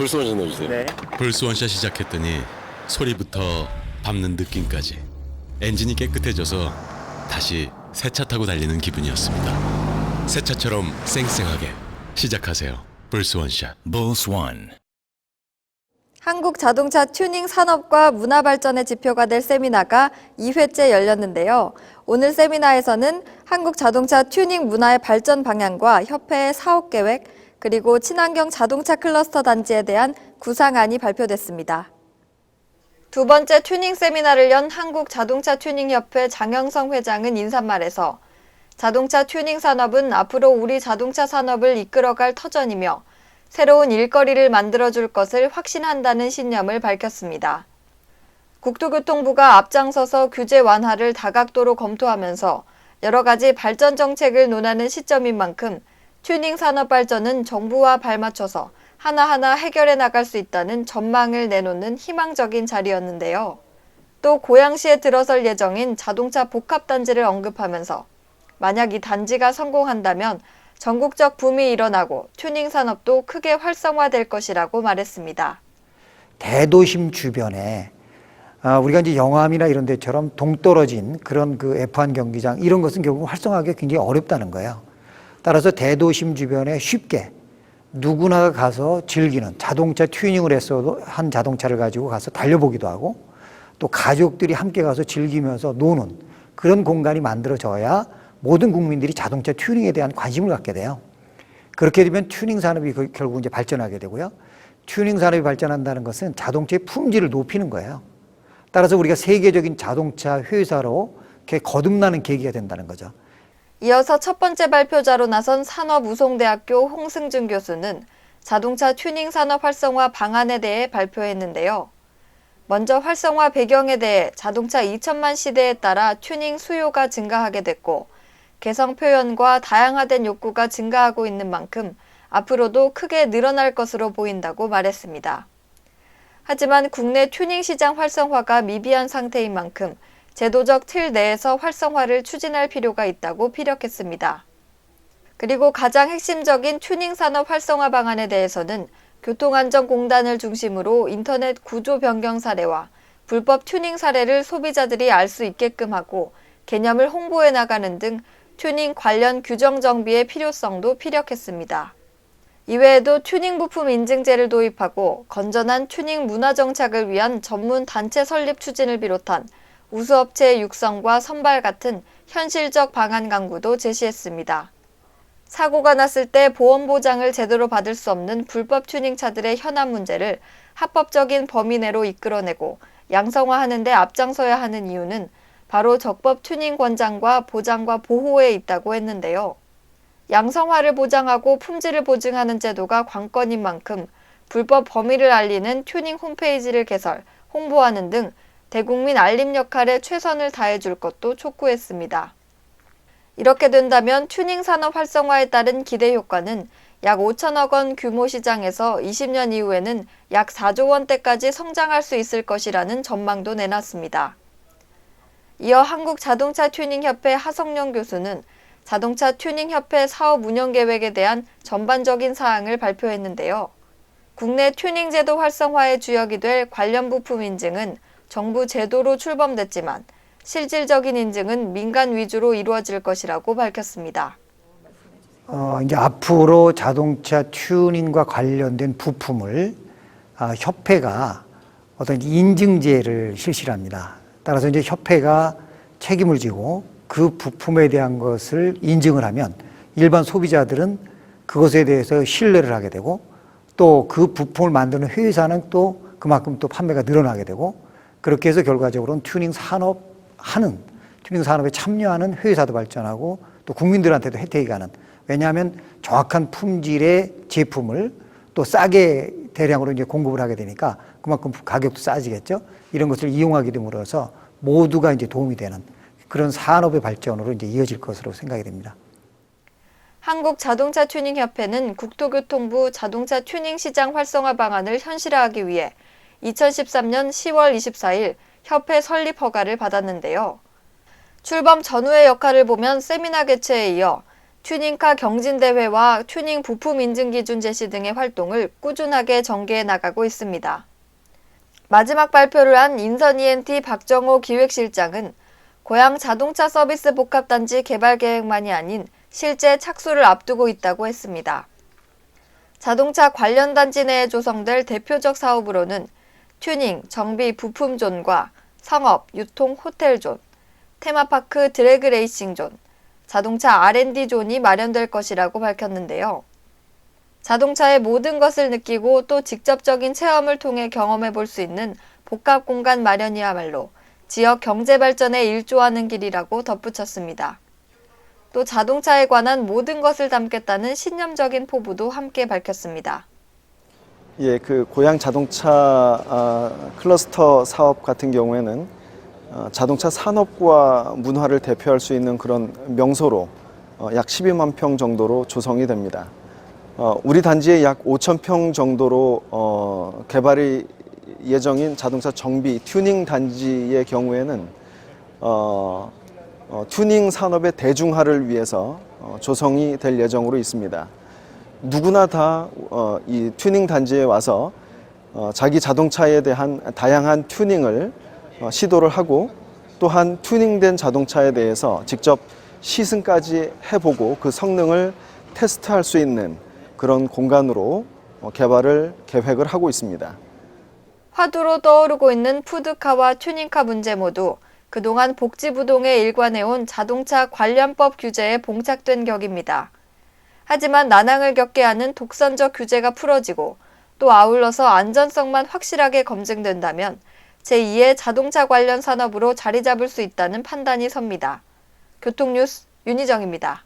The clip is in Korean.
불스 원샷 넣어주세요. 네. 불스 원샷 시작했더니 소리부터 밟는 느낌까지 엔진이 깨끗해져서 다시 새 차 타고 달리는 기분이었습니다. 새 차처럼 쌩쌩하게 시작하세요. 불스 원샷. Bulls One. 한국 자동차 튜닝 산업과 문화 발전의 지표가 될 세미나가 2회째 열렸는데요. 오늘 세미나에서는 한국 자동차 튜닝 문화의 발전 방향과 협회의 사업 계획, 그리고 친환경 자동차 클러스터 단지에 대한 구상안이 발표됐습니다. 두 번째 튜닝 세미나를 연 한국 자동차 튜닝협회 장영성 회장은 인사말에서 자동차 튜닝 산업은 앞으로 우리 자동차 산업을 이끌어갈 터전이며 새로운 일거리를 만들어줄 것을 확신한다는 신념을 밝혔습니다. 국토교통부가 앞장서서 규제 완화를 다각도로 검토하면서 여러 가지 발전 정책을 논하는 시점인 만큼 튜닝 산업 발전은 정부와 발맞춰서 하나하나 해결해 나갈 수 있다는 전망을 내놓는 희망적인 자리였는데요. 또 고양시에 들어설 예정인 자동차 복합단지를 언급하면서 만약 이 단지가 성공한다면 전국적 붐이 일어나고 튜닝 산업도 크게 활성화될 것이라고 말했습니다. 대도심 주변에 우리가 이제 영암이나 이런 데처럼 동떨어진 그런 그 F1 경기장 이런 것은 결국 활성화하기가 굉장히 어렵다는 거예요. 따라서 대도심 주변에 쉽게 누구나 가서 즐기는 자동차 튜닝을 했어도 한 자동차를 가지고 가서 달려보기도 하고 또 가족들이 함께 가서 즐기면서 노는 그런 공간이 만들어져야 모든 국민들이 자동차 튜닝에 대한 관심을 갖게 돼요. 그렇게 되면 튜닝 산업이 결국 이제 발전하게 되고요. 튜닝 산업이 발전한다는 것은 자동차의 품질을 높이는 거예요. 따라서 우리가 세계적인 자동차 회사로 이렇게 거듭나는 계기가 된다는 거죠. 이어서 첫 번째 발표자로 나선 산업우송대학교 홍승준 교수는 자동차 튜닝 산업 활성화 방안에 대해 발표했는데요. 먼저 활성화 배경에 대해 자동차 2천만 시대에 따라 튜닝 수요가 증가하게 됐고 개성 표현과 다양화된 욕구가 증가하고 있는 만큼 앞으로도 크게 늘어날 것으로 보인다고 말했습니다. 하지만 국내 튜닝 시장 활성화가 미비한 상태인 만큼 제도적 틀 내에서 활성화를 추진할 필요가 있다고 피력했습니다. 그리고 가장 핵심적인 튜닝 산업 활성화 방안에 대해서는 교통안전공단을 중심으로 인터넷 구조 변경 사례와 불법 튜닝 사례를 소비자들이 알 수 있게끔 하고 개념을 홍보해 나가는 등 튜닝 관련 규정 정비의 필요성도 피력했습니다. 이외에도 튜닝 부품 인증제를 도입하고 건전한 튜닝 문화 정착을 위한 전문 단체 설립 추진을 비롯한 우수업체의 육성과 선발 같은 현실적 방안 강구도 제시했습니다. 사고가 났을 때 보험 보장을 제대로 받을 수 없는 불법 튜닝차들의 현안 문제를 합법적인 범위 내로 이끌어내고 양성화하는 데 앞장서야 하는 이유는 바로 적법 튜닝 권장과 보장과 보호에 있다고 했는데요. 양성화를 보장하고 품질을 보증하는 제도가 관건인 만큼 불법 범위를 알리는 튜닝 홈페이지를 개설, 홍보하는 등 대국민 알림 역할에 최선을 다해줄 것도 촉구했습니다. 이렇게 된다면 튜닝 산업 활성화에 따른 기대 효과는 약 5천억 원 규모 시장에서 20년 이후에는 약 4조 원대까지 성장할 수 있을 것이라는 전망도 내놨습니다. 이어 한국자동차 튜닝협회 하성룡 교수는 자동차 튜닝협회 사업 운영 계획에 대한 전반적인 사항을 발표했는데요. 국내 튜닝 제도 활성화의 주역이 될 관련 부품 인증은 정부 제도로 출범됐지만 실질적인 인증은 민간 위주로 이루어질 것이라고 밝혔습니다. 이제 앞으로 자동차 튜닝과 관련된 부품을 협회가 어떤 인증제를 실시합니다. 따라서 이제 협회가 책임을 지고 그 부품에 대한 것을 인증을 하면 일반 소비자들은 그것에 대해서 신뢰를 하게 되고 또 그 부품을 만드는 회사는 또 그만큼 또 판매가 늘어나게 되고 그렇게 해서 결과적으로는 튜닝 산업에 참여하는 회사도 발전하고 또 국민들한테도 혜택이 가는, 왜냐하면 정확한 품질의 제품을 또 싸게 대량으로 이제 공급을 하게 되니까 그만큼 가격도 싸지겠죠. 이런 것을 이용하게 됨으로써 모두가 이제 도움이 되는 그런 산업의 발전으로 이제 이어질 것으로 생각이 됩니다. 한국자동차 튜닝협회는 국토교통부 자동차 튜닝 시장 활성화 방안을 현실화하기 위해 2013년 10월 24일 협회 설립 허가를 받았는데요. 출범 전후의 역할을 보면 세미나 개최에 이어 튜닝카 경진대회와 튜닝 부품 인증 기준 제시 등의 활동을 꾸준하게 전개해 나가고 있습니다. 마지막 발표를 한 인선 ENT 박정호 기획실장은 고양 자동차 서비스 복합단지 개발 계획만이 아닌 실제 착수를 앞두고 있다고 했습니다. 자동차 관련 단지 내에 조성될 대표적 사업으로는 튜닝, 정비, 부품존과 상업, 유통, 호텔존, 테마파크 드래그 레이싱존, 자동차 R&D존이 마련될 것이라고 밝혔는데요. 자동차의 모든 것을 느끼고 또 직접적인 체험을 통해 경험해 볼 수 있는 복합 공간 마련이야말로 지역 경제 발전에 일조하는 길이라고 덧붙였습니다. 또 자동차에 관한 모든 것을 담겠다는 신념적인 포부도 함께 밝혔습니다. 예, 그 고양 자동차 클러스터 사업 같은 경우에는 자동차 산업과 문화를 대표할 수 있는 그런 명소로 약 12만 평 정도로 조성이 됩니다. 우리 단지에 약 5천 평 정도로 개발이 예정인 자동차 정비 튜닝 단지의 경우에는 튜닝 산업의 대중화를 위해서 조성이 될 예정으로 있습니다. 누구나 다 이 튜닝 단지에 와서 자기 자동차에 대한 다양한 튜닝을 시도를 하고 또한 튜닝된 자동차에 대해서 직접 시승까지 해보고 그 성능을 테스트할 수 있는 그런 공간으로 개발을 계획을 하고 있습니다. 화두로 떠오르고 있는 푸드카와 튜닝카 문제 모두 그동안 복지부동에 일관해온 자동차 관련법 규제에 봉착된 격입니다. 하지만 난항을 겪게 하는 독선적 규제가 풀어지고 또 아울러서 안전성만 확실하게 검증된다면 제2의 자동차 관련 산업으로 자리 잡을 수 있다는 판단이 섭니다. 교통뉴스 윤희정입니다.